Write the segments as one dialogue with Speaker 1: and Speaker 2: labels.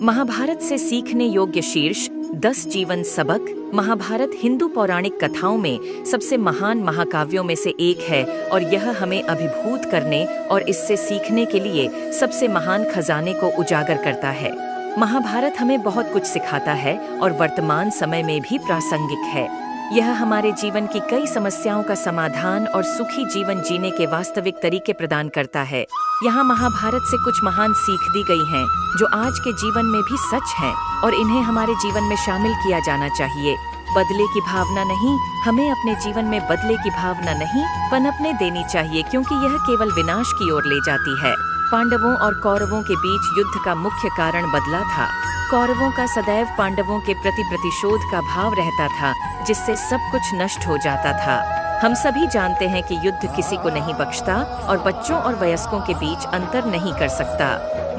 Speaker 1: महाभारत से सीखने योग्य शीर्ष 10 जीवन सबक। महाभारत हिंदू पौराणिक कथाओं में सबसे महान महाकाव्यों में से एक है और यह हमें अभिभूत करने और इससे सीखने के लिए सबसे महान खजाने को उजागर करता है। महाभारत हमें बहुत कुछ सिखाता है और वर्तमान समय में भी प्रासंगिक है। यह हमारे जीवन की कई समस्याओं का समाधान और सुखी जीवन जीने के वास्तविक तरीके प्रदान करता है। यहाँ महाभारत से कुछ महान सीख दी गई हैं, जो आज के जीवन में भी सच हैं और इन्हें हमारे जीवन में शामिल किया जाना चाहिए। बदले की भावना नहीं, हमें अपने जीवन में बदले की भावना नहीं पनपने देनी चाहिए, क्योंकि यह केवल विनाश की ओर ले जाती है। पांडवों और कौरवों के बीच युद्ध का मुख्य कारण बदला था। कौरवों का सदैव पांडवों के प्रति प्रतिशोध का भाव रहता था, जिससे सब कुछ नष्ट हो जाता था। हम सभी जानते हैं कि युद्ध किसी को नहीं बख्शता और बच्चों और वयस्कों के बीच अंतर नहीं कर सकता।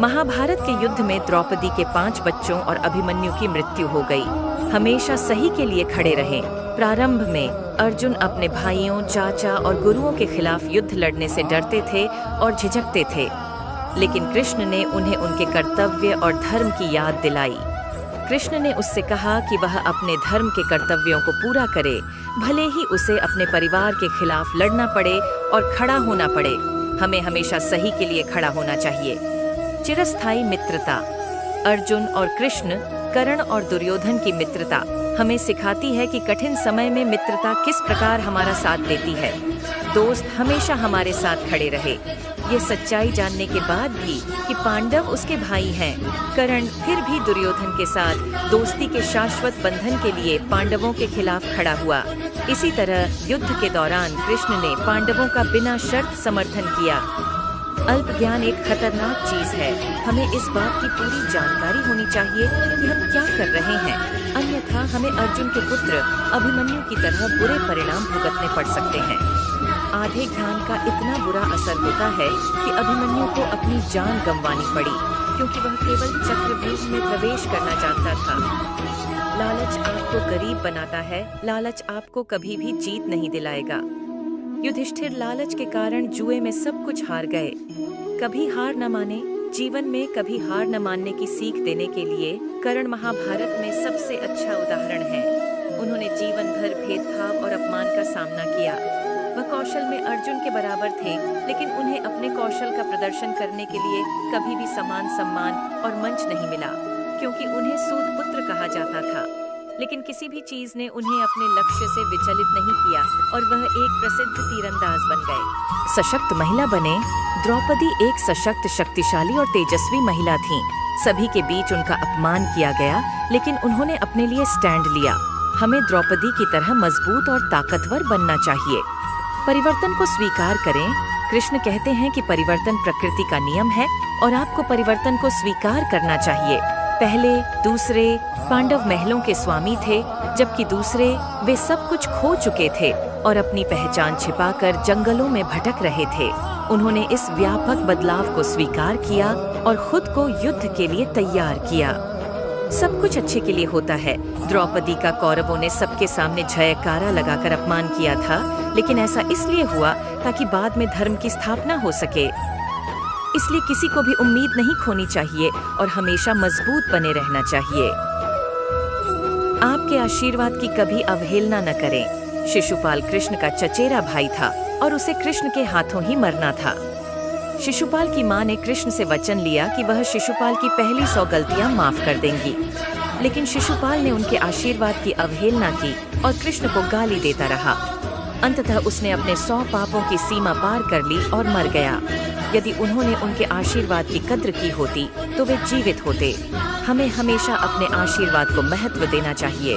Speaker 1: महाभारत के युद्ध में द्रौपदी के 5 बच्चों और अभिमन्यु की मृत्यु हो गई। हमेशा सही के लिए खड़े रहे। प्रारंभ में अर्जुन अपने भाइयों, चाचा और गुरुओं के खिलाफ युद्ध लड़ने से डरते थे और झिझकते थे, लेकिन कृष्ण ने उन्हें उनके कर्तव्य और धर्म की याद दिलाई। कृष्ण ने उससे कहा कि वह अपने धर्म के कर्तव्यों को पूरा करे, भले ही उसे अपने परिवार के खिलाफ लड़ना पड़े और खड़ा होना पड़े। हमें हमेशा सही के लिए खड़ा होना चाहिए। चिरस्थायी मित्रता। अर्जुन और कृष्ण, कर्ण और दुर्योधन की मित्रता हमें सिखाती है कि कठिन समय में मित्रता किस प्रकार हमारा साथ देती है। दोस्त हमेशा हमारे साथ खड़े रहे। ये सच्चाई जानने के बाद भी कि पांडव उसके भाई हैं, कर्ण फिर भी दुर्योधन के साथ दोस्ती के शाश्वत बंधन के लिए पांडवों के खिलाफ खड़ा हुआ। इसी तरह युद्ध के दौरान कृष्ण ने पांडवों का बिना शर्त समर्थन किया। अल्प ज्ञान एक खतरनाक चीज है। हमें इस बात की पूरी जानकारी होनी चाहिए कि हम क्या कर रहे हैं, अन्यथा हमें अर्जुन के पुत्र अभिमन्यु की तरह बुरे परिणाम भुगतने पड़ सकते हैं। आधे ज्ञान का इतना बुरा असर होता है कि अभिमन्यु को अपनी जान गंवानी पड़ी, क्योंकि वह केवल चक्रव्यूह में प्रवेश करना चाहता था। लालच आपको गरीब बनाता है, लालच आपको कभी भी जीत नहीं दिलाएगा। युधिष्ठिर लालच के कारण जुए में सब कुछ हार गए। कभी हार न माने। जीवन में कभी हार न मानने की सीख देने के लिए कर्ण महाभारत में सबसे अच्छा उदाहरण है। उन्होंने जीवन भर भेदभाव और अपमान का सामना किया। वह कौशल में अर्जुन के बराबर थे, लेकिन उन्हें अपने कौशल का प्रदर्शन करने के लिए कभी भी समान सम्मान और मंच नहीं मिला, क्योंकि उन्हें सूत पुत्र कहा जाता था। लेकिन किसी भी चीज ने उन्हें अपने लक्ष्य से विचलित नहीं किया और वह एक प्रसिद्ध तीरंदाज बन गए। सशक्त महिला बने। द्रौपदी एक सशक्त, शक्तिशाली और तेजस्वी महिला थीं। सभी के बीच उनका अपमान किया गया, लेकिन उन्होंने अपने लिए स्टैंड लिया। हमें द्रौपदी की तरह मजबूत और ताकतवर बनना चाहिए। परिवर्तन को स्वीकार करें। कृष्ण कहते हैं कि परिवर्तन प्रकृति का नियम है और आपको परिवर्तन को स्वीकार करना चाहिए। पहले दूसरे पांडव महलों के स्वामी थे, जबकि दूसरे वे सब कुछ खो चुके थे और अपनी पहचान छिपाकर जंगलों में भटक रहे थे। उन्होंने इस व्यापक बदलाव को स्वीकार किया और खुद को युद्ध के लिए तैयार किया। सब कुछ अच्छे के लिए होता है। द्रौपदी का कौरवों ने सबके सामने जयकारा लगाकर अपमान किया था, लेकिन ऐसा इसलिए हुआ ताकि बाद में धर्म की स्थापना हो सके। इसलिए किसी को भी उम्मीद नहीं खोनी चाहिए और हमेशा मजबूत बने रहना चाहिए। आपके आशीर्वाद की कभी अवहेलना न करें। शिशुपाल कृष्ण का चचेरा भाई था और उसे कृष्ण के हाथों ही मरना था। शिशुपाल की मां ने कृष्ण से वचन लिया कि वह शिशुपाल की पहली 100 गलतियां माफ कर देंगी, लेकिन शिशुपाल ने उनके आशीर्वाद की अवहेलना की और कृष्ण को गाली देता रहा। अंततः उसने अपने 100 पापों की सीमा पार कर ली और मर गया। यदि उन्होंने उनके आशीर्वाद की कद्र की होती तो वे जीवित होते। हमें हमेशा अपने आशीर्वाद को महत्व देना चाहिए।